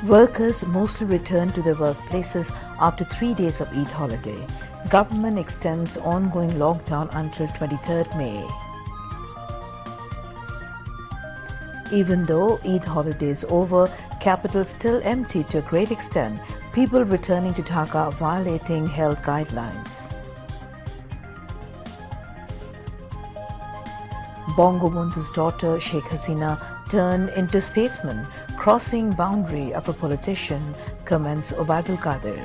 Workers mostly return to their workplaces after 3 days of Eid holiday. Government extends ongoing lockdown until 23rd May. Even though Eid holiday is over, capital still empty to a great extent. People returning to Dhaka violating health guidelines. Bangabandhu's daughter Sheikh Hasina turned into statesman, crossing boundary of a politician, comments Obaidul Qadir.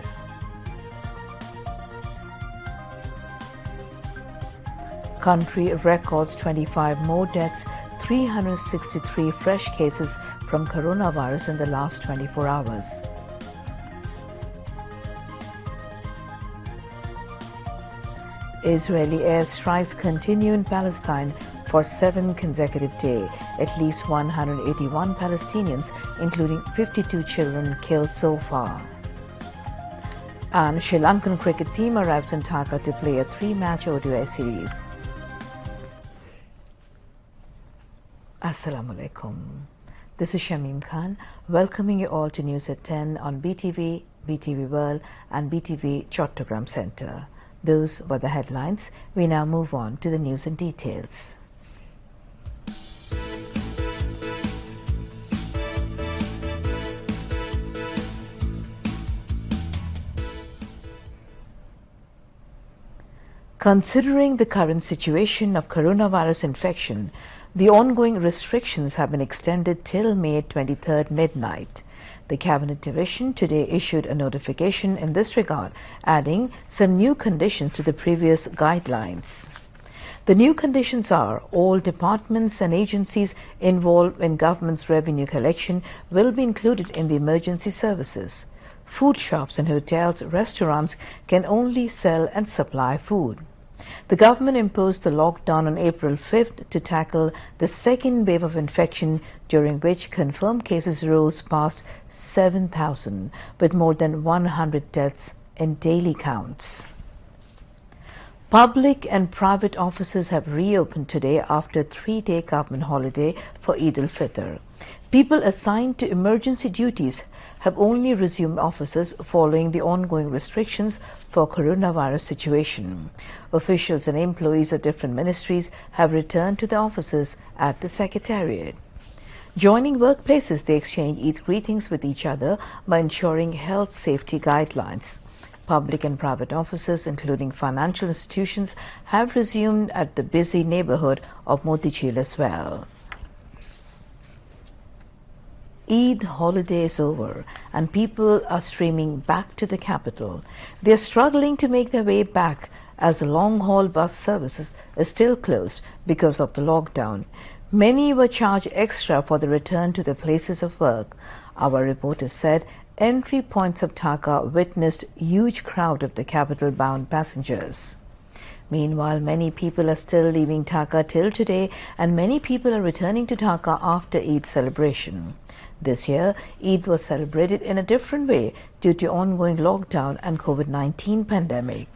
Country records 25 more deaths, 363 fresh cases from coronavirus in the last 24 hours. Israeli airstrikes continue in Palestine for 7th consecutive day. At least 181 Palestinians, including 52 children, killed so far. And Sri Lankan cricket team arrives in Dhaka to play a 3-match ODI series. Assalamu alaikum. This is Shamim Khan, welcoming you all to News at 10 on BTV, BTV World and BTV Chattogram Center. Those were the headlines. We now move on to the news in details. Considering the current situation of coronavirus infection, the ongoing restrictions have been extended till May 23rd midnight. The Cabinet Division today issued a notification in this regard, adding some new conditions to the previous guidelines. The new conditions are all departments and agencies involved in government's revenue collection will be included in the emergency services. Food shops and hotels, restaurants can only sell and supply food. The government imposed the lockdown on April 5th to tackle the second wave of infection, during which confirmed cases rose past 7,000, with more than 100 deaths in daily counts. Public and private offices have reopened today after a 3-day government holiday for Eid al-Fitr. People assigned to emergency duties have only resumed offices following the ongoing restrictions for coronavirus situation. Officials and employees of different ministries have returned to the offices at the Secretariat. Joining workplaces, they exchange Eid greetings with each other by ensuring health safety guidelines. Public and private offices, including financial institutions, have resumed at the busy neighborhood of Motichil as well. Eid holiday is over and people are streaming back to the capital. They are struggling to make their way back as the long-haul bus services are still closed because of the lockdown. Many were charged extra for the return to their places of work. Our reporter said entry points of Dhaka witnessed huge crowd of the capital-bound passengers. Meanwhile, many people are still leaving Dhaka till today and many people are returning to Dhaka after Eid celebration. This year, Eid was celebrated in a different way due to ongoing lockdown and COVID-19 pandemic.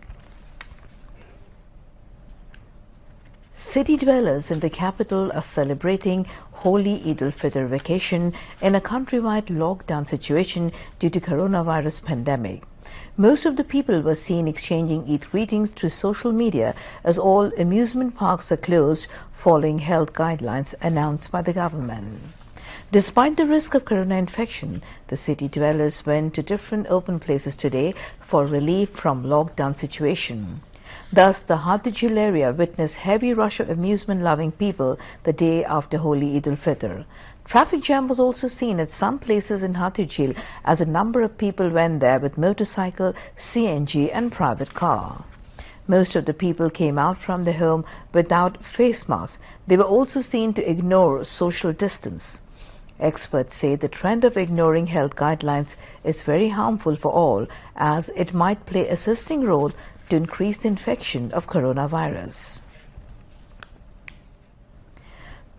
City dwellers in the capital are celebrating Holy Eid al-Fitr vacation in a countrywide lockdown situation due to coronavirus pandemic. Most of the people were seen exchanging Eid greetings through social media as all amusement parks are closed following health guidelines announced by the government. Despite the risk of corona infection, the city dwellers went to different open places today for relief from lockdown situation. Thus, the Hathijil area witnessed heavy rush of amusement-loving people the day after Holy Eid al-Fitr. Traffic jam was also seen at some places in Hathijil as a number of people went there with motorcycle, CNG and private car. Most of the people came out from their home without face masks. They were also seen to ignore social distance. Experts say the trend of ignoring health guidelines is very harmful for all, as it might play assisting role to increase the infection of coronavirus.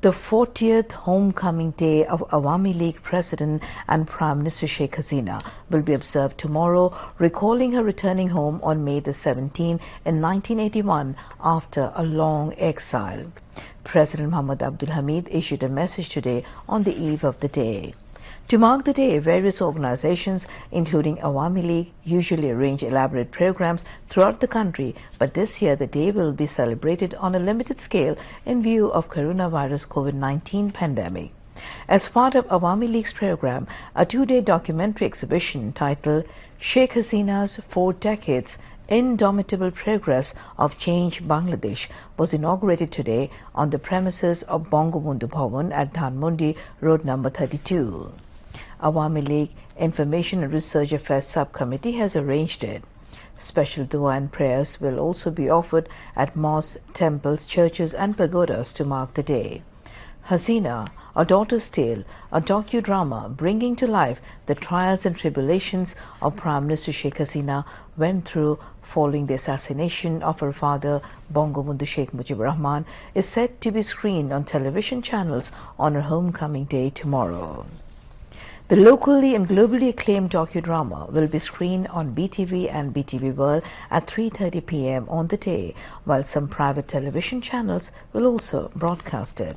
The 40th homecoming day of Awami League President and Prime Minister Sheikh Hasina will be observed tomorrow, recalling her returning home on May the 17th in 1981 after a long exile. President Muhammad Abdul Hamid issued a message today on the eve of the day. To mark the day, various organizations, including Awami League, usually arrange elaborate programs throughout the country, but this year the day will be celebrated on a limited scale in view of coronavirus COVID-19 pandemic. As part of Awami League's program, a two-day documentary exhibition titled Sheikh Hasina's 4 Decades Indomitable Progress of Change Bangladesh was inaugurated today on the premises of Bangabandhu Bhavan at Dhanmondi Road number 32. Awami League Information and Research Affairs Subcommittee has arranged it. Special dua and prayers will also be offered at mosques, temples, churches and pagodas to mark the day. Hasina, A Daughter's Tale, a docudrama bringing to life the trials and tribulations of Prime Minister Sheikh Hasina went through following the assassination of her father, Bangabandhu Sheikh Mujibur Rahman, is set to be screened on television channels on her homecoming day tomorrow. The locally and globally acclaimed docudrama will be screened on BTV and BTV World at 3:30 p.m. on the day, while some private television channels will also broadcast it.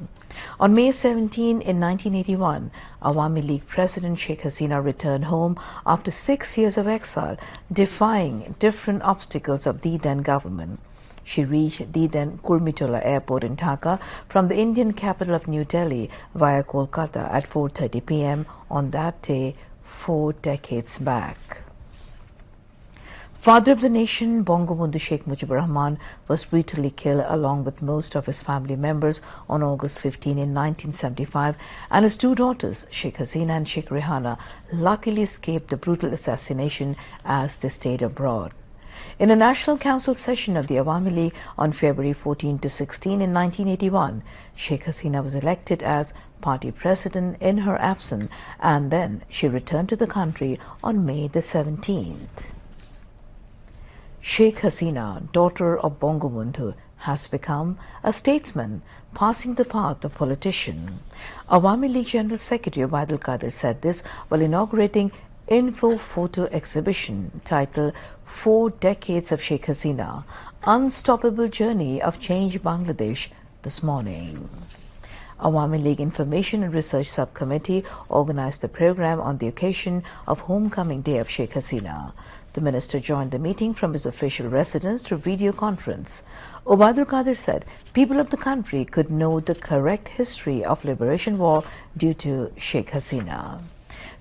On May 17 in 1981, Awami League President Sheikh Hasina returned home after 6 years of exile, defying different obstacles of the then government. She reached the then Kurmitola Airport in Dhaka from the Indian capital of New Delhi via Kolkata at 4:30 p.m. on that day 4 decades back. Father of the nation, Bangabandhu Sheikh Mujibur Rahman was brutally killed along with most of his family members on August 15 in 1975, and his 2 daughters, Sheikh Hasina and Sheikh Rehana, luckily escaped the brutal assassination as they stayed abroad. In a National Council session of the Awami League on February 14 to 16 in 1981, Sheikh Hasina was elected as party president in her absence, and then she returned to the country on May the 17th. Sheikh Hasina, daughter of Bangabandhu, has become a statesman, passing the path of politician. Awami League General Secretary Obaidul Qadir said this while inaugurating info photo exhibition titled 4 Decades of Sheikh Hasina, Unstoppable Journey of Change Bangladesh this morning. Awami League Information and Research Subcommittee organized the program on the occasion of Homecoming Day of Sheikh Hasina. The minister joined the meeting from his official residence through video conference. Obaidul Qadir said people of the country could know the correct history of liberation war due to Sheikh Hasina.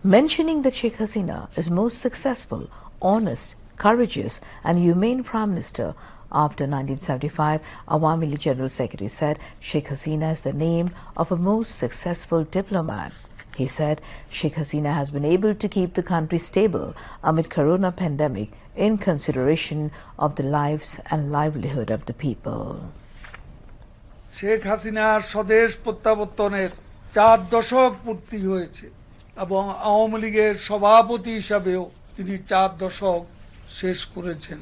Mentioning that Sheikh Hasina is most successful, honest, courageous and humane Prime Minister after 1975, Awami League General Secretary said Sheikh Hasina is the name of a most successful diplomat. He said Sheikh Hasina has been able to keep the country stable amid corona pandemic in consideration of the lives and livelihood of the people. Sheikh Hasinaর স্বদেশ প্রত্যাবর্তনের 4 দশক পূর্তি হয়েছে এবং আওয়ামী লীগের সভাপতি হিসাবেও তিনি 4 দশক শেষ করেছেন।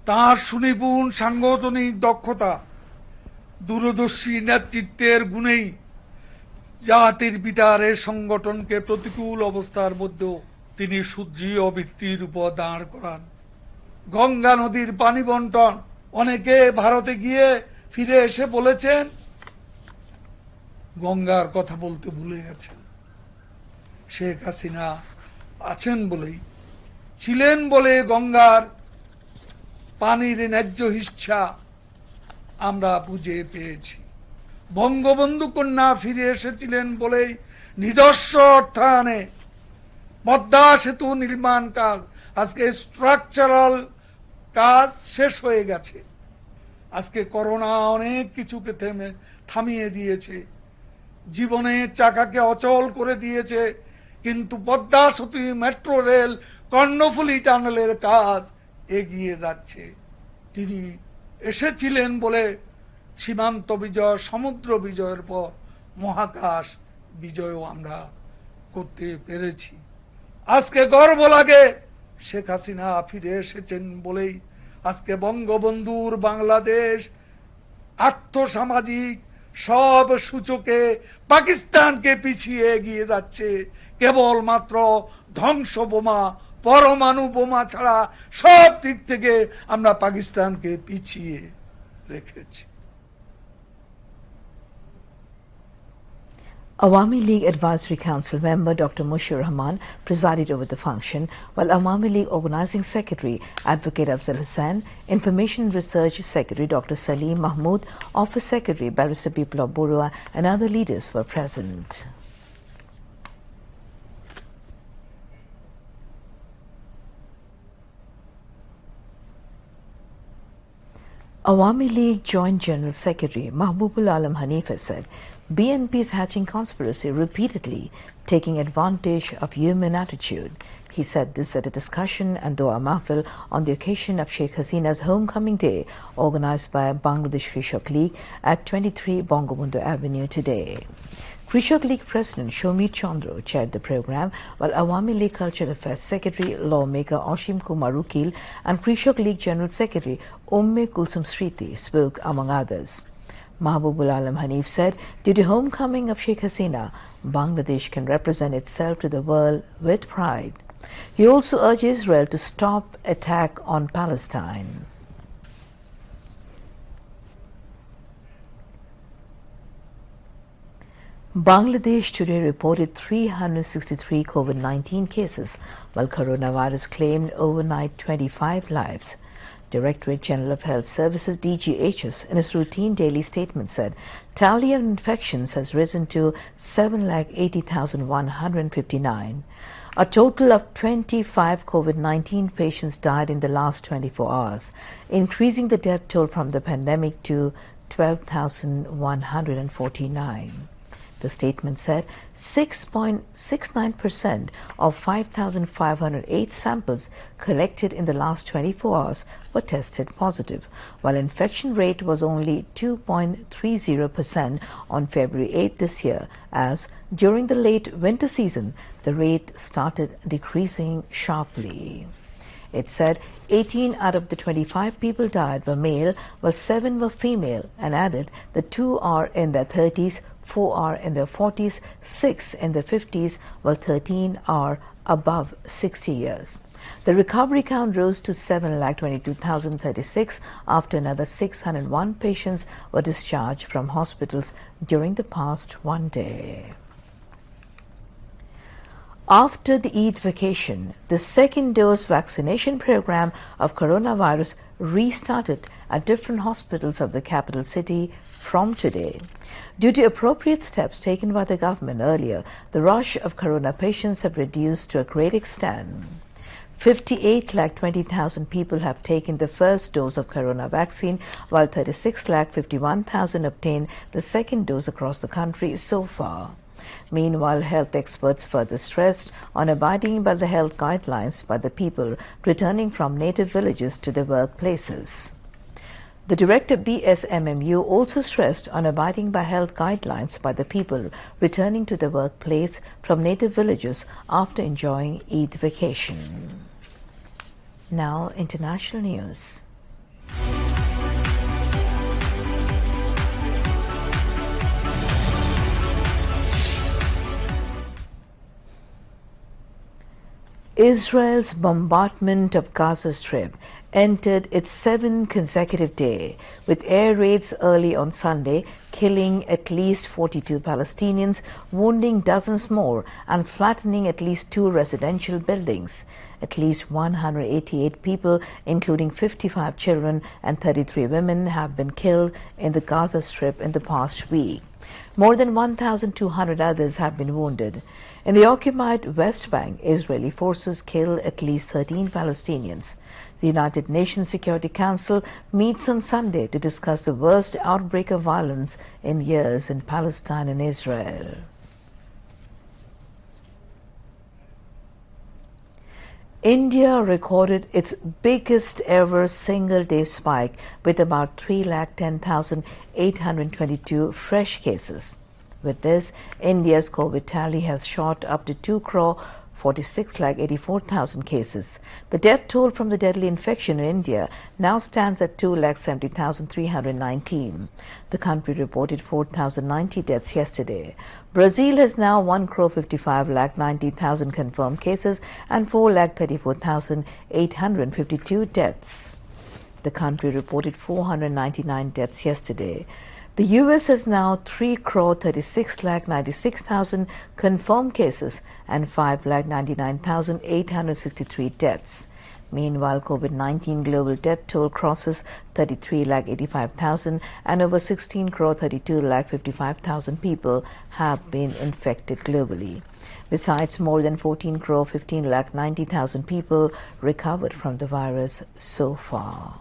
তার সুনিপুণ সাংগঠনিক দক্ষতা, দূরদর্শী নেতৃত্বের গুণেই জাতির পিতার সংগঠনকে প্রতিকূল অবস্থার মধ্যেও তিনি সুদৃঢ় ভিত্তির উপর দাঁড় করান। গঙ্গা নদীর পানি বন্টন, অনেকে ভারতে গিয়ে ফিরে এসে বলেছেন গঙ্গার কথা বলতে ভুলে গেছেন। শেখ হাসিনা আছেন বলেই, ছিলেন বলে গঙ্গার পানির ন্যায্য হিস্সা আমরা বুঝে পেয়েছি। বঙ্গবন্ধু কন্যা ফিরে এসেছিলেন বলেই নিজস্ব অর্থায়নে পদ্মা সেতু নির্মাণ কাজ, আজকে স্ট্রাকচারাল কাজ শেষ হয়ে গেছে। আজকে করোনা অনেক কিছুকে থামিয়ে দিয়েছে, জীবনের চাকাকে অচল করে দিয়েছে, কিন্তু পদ্মা সেতু, মেট্রো রেল, কর্ণফুলী টানেলের কাজ এগিয়ে যাচ্ছে। তিনি এসেছিলেন বলে সীমান্ত বিজয়, সমুদ্র বিজয়ের পর মহাকাশ বিজয়ও আমরা করতে পেরেছি। আজকে গর্ব লাগে শেখ হাসিনা ফিরে এসেছেন বলেই আজকে বঙ্গবন্ধুর বাংলাদেশ আর্থসামাজিক সব সূচকে পাকিস্তানকে পিছিয়ে এগিয়ে যাচ্ছে। কেবলমাত্র ধ্বংস বোমা, পরমাণু বোমা ছাড়া সব দিক থেকে আমরা পাকিস্তানকে পিছিয়ে রেখেছি। Awami League Advisory Council member Dr. Mushur Rahman presided over the function, while Awami League Organizing Secretary Advocate Afzal Hussain, Information Research Secretary Dr. Salim Mahmood, Office Secretary Barrister Biplab Borua and other leaders were present. Awami League Joint General Secretary Mahbubul Alam Hanif has said BNP is hatching conspiracy repeatedly, taking advantage of human attitude. He said this at a discussion and Dua Mahfil on the occasion of Sheikh Hasina's Homecoming Day, organized by Bangladesh Krishak League at 23 Bangabandhu Avenue today. Krishak League President Shomir Chandra chaired the program, while Awami League Cultural Affairs Secretary, lawmaker Ashim Kumar Ukil and Krishak League General Secretary Umme Kulsum Sriti spoke among others. Mahbubul Alam Hanif said, due to homecoming of Sheikh Hasina, Bangladesh can represent itself to the world with pride. He also urged Israel to stop attack on Palestine. Bangladesh today reported 363 COVID-19 cases, while coronavirus claimed overnight 25 lives. Directorate General of Health Services DGHS in its routine daily statement said tally of infections has risen to 7,80,159. A total of 25 COVID-19 patients died in the last 24 hours, increasing the death toll from the pandemic to 12,149. The statement said 6.69% of 5,508 samples collected in the last 24 hours were tested positive, while infection rate was only 2.30% on February 8 this year, as during the late winter season the rate started decreasing sharply. It said 18 out of the 25 people died were male, while 7 were female, and added the 2 are in their 30s, 4 are in their 40s, 6 in their 50s, while 13 are above 60 years. The recovery count rose to 7,22,036 after another 601 patients were discharged from hospitals during the past one day. After the Eid vacation, the second dose vaccination program of coronavirus restarted at different hospitals of the capital city from today. Due to appropriate steps taken by the government earlier, the rush of corona patients have reduced to a great extent. 58,20,000 people have taken the first dose of corona vaccine, while 36,51,000 obtained the second dose across the country so far. Meanwhile, health experts further stressed on abiding by the health guidelines by the people returning from native villages to their workplaces. The director BSMMU also stressed on abiding by health guidelines by the people returning to the workplace from native villages after enjoying Eid vacation. Now, international news. Israel's bombardment of Gaza Strip entered its 7th consecutive day, with air raids early on Sunday killing at least 42 Palestinians, wounding dozens more, and flattening at least 2 residential buildings. At least 188 people, including 55 children and 33 women, have been killed in the Gaza Strip in the past week. More than 1,200 others have been wounded. In the occupied West Bank, Israeli forces killed at least 13 Palestinians. The United Nations Security Council meets on Sunday to discuss the worst outbreak of violence in years in Palestine and Israel. India recorded its biggest ever single-day spike with about 3,10,822 fresh cases. With this, India's COVID tally has shot up to 2,46,84,000 cases. The death toll from the deadly infection in India now stands at 2,70,319. The country reported 4,090 deaths yesterday. Brazil has now 1,55,90,000 confirmed cases and 4,34,852 deaths. The country reported 499 deaths yesterday. The US has now 3,36,96,000 confirmed cases and 5,99,863 deaths. Meanwhile, COVID-19 global death toll crosses 33,85,000 and over 16,32,55,000 people have been infected globally. Besides, more than 14,15,90,000 people recovered from the virus so far.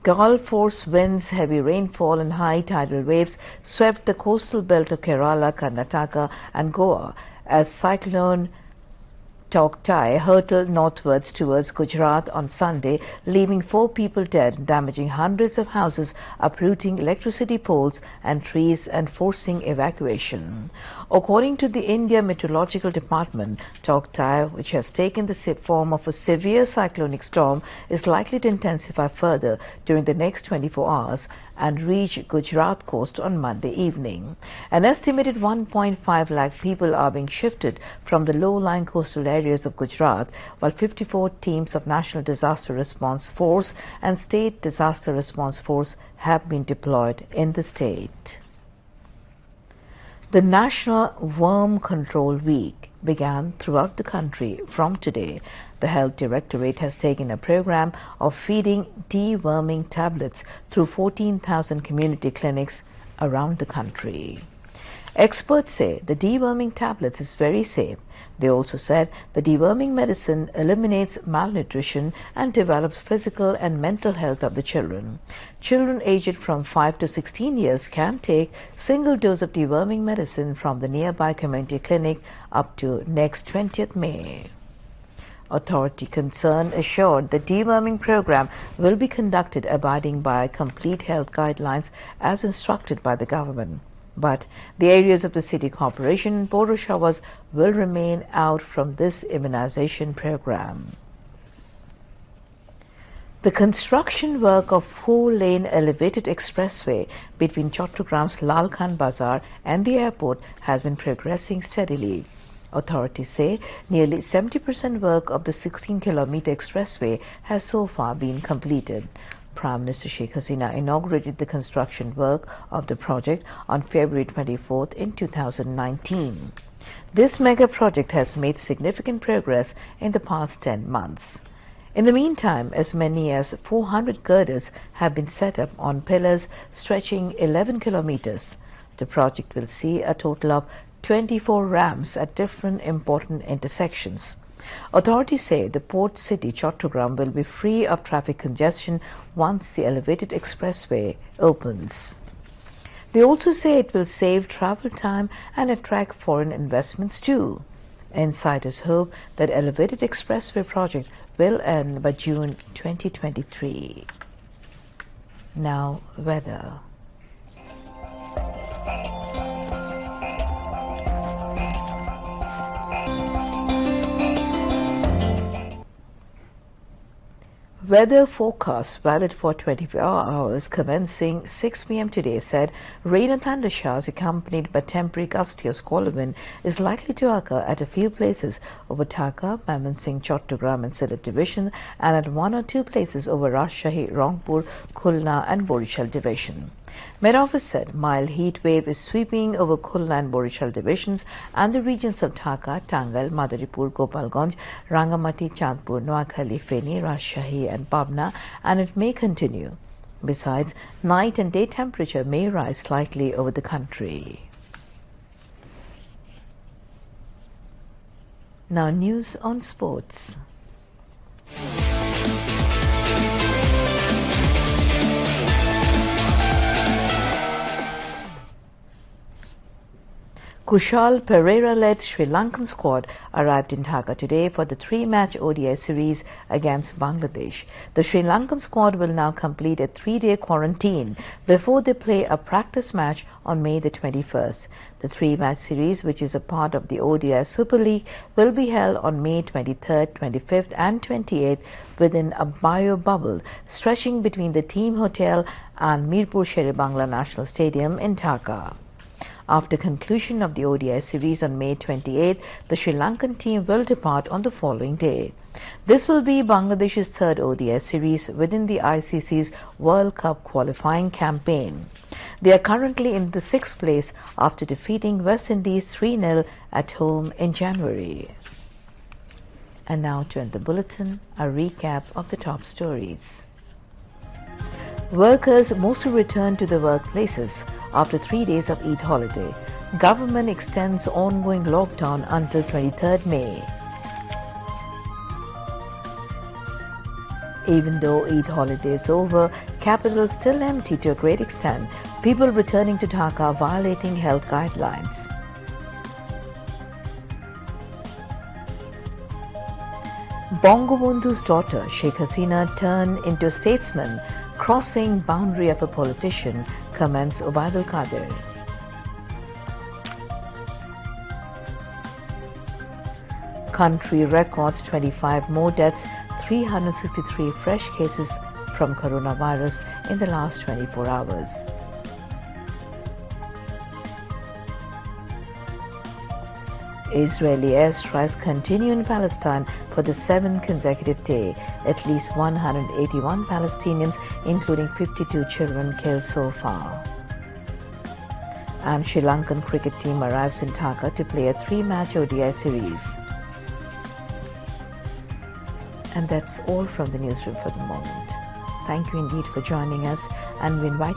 Gulf force winds, heavy rainfall and high tidal waves swept the coastal belt of Kerala, Karnataka and Goa as cyclone Tauktae hurtled northwards towards Gujarat on Sunday, leaving 4 people dead, damaging hundreds of houses, uprooting electricity poles and trees and forcing evacuation. According to the India Meteorological Department, Tauktae, which has taken the form of a severe cyclonic storm, is likely to intensify further during the next 24 hours and reach Gujarat coast on Monday evening. An estimated 1.5 lakh people are being shifted from the low-lying coastal areas of Gujarat, while 54 teams of National Disaster Response Force and State Disaster Response Force have been deployed in the state. The National Worm Control Week began throughout the country from today. The Health Directorate has taken a program of feeding deworming tablets through 14,000 community clinics around the country. Experts say the deworming tablets is very safe. They also said the deworming medicine eliminates malnutrition and develops physical and mental health of the children. Children aged from 5 to 16 years can take single dose of deworming medicine from the nearby community clinic up to next 20th May. Authority concerned assured the deworming program will be conducted abiding by complete health guidelines as instructed by the government. But the areas of the city corporation and Poroshawars will remain out from this immunization program. The construction work of 4-lane elevated expressway between Chottagram's Lal Khan Bazar and the airport has been progressing steadily. Authorities say nearly 70% work of the 16-kilometer expressway has so far been completed. Prime Minister Sheikh Hasina inaugurated the construction work of the project on February 24th in 2019. This mega project has made significant progress in the past 10 months. In the meantime, as many as 400 girders have been set up on pillars stretching 11 kilometers. The project will see a total of 24 ramps at different important intersections. Authorities say the port city Chottagram will be free of traffic congestion once the elevated expressway opens. They also say it will save travel time and attract foreign investments too. Insiders hope that elevated expressway project will end by June 2023. Now, weather. Weather forecast valid for 24 hours commencing 6 p.m. today said rain and thunder showers accompanied by temporary gusty or squall wind is likely to occur at a few places over Dhaka, Mymensingh, Chottagram and Sylhet division and at 1 or 2 places over Rajshahi, Rangpur, Khulna and Borishal division. Met Office said mild heat wave is sweeping over Khulna and Borishal divisions and the regions of Dhaka, Tangal, Madaripur, Gopalganj, Rangamati, Chandpur, Noakhali, Feni, Rajshahi and Pabna, and it may continue. Besides, night and day temperature may rise slightly over the country. Now news on sports. Kushal Pereira-led Sri Lankan squad arrived in Dhaka today for the 3-match ODI series against Bangladesh. The Sri Lankan squad will now complete a 3-day quarantine before they play a practice match on May the 21st. The 3-match series, which is a part of the ODI Super League, will be held on May 23rd, 25th and 28th within a bio bubble stretching between the team hotel and Mirpur Sher-e-Bangla National Stadium in Dhaka. After conclusion of the ODI series on May 28, the Sri Lankan team will depart on the following day. This will be Bangladesh's third ODI series within the ICC's World Cup qualifying campaign. They are currently in the 6th place after defeating West Indies 3-0 at home in January. And now to end the bulletin, a recap of the top stories. Workers mostly return to their workplaces after 3 days of Eid holiday. Government extends ongoing lockdown until 23rd May. Even though Eid holiday is over, capital is still empty to a great extent. People returning to Dhaka violating health guidelines. Bangabandhu's daughter, Sheikh Hasina, turned into a statesman, crossing boundary of a politician, comments Obaidul Qadir. Country records 25 more deaths, 363 fresh cases from coronavirus in the last 24 hours. Israeli airstrikes continue in Palestine for the 7th consecutive day. At least 181 Palestinians, including 52 children, killed so far. And Sri Lankan cricket team arrives in Dhaka to play a 3-match ODI series. And that's all from the newsroom for the moment. Thank you indeed for joining us, and we invite you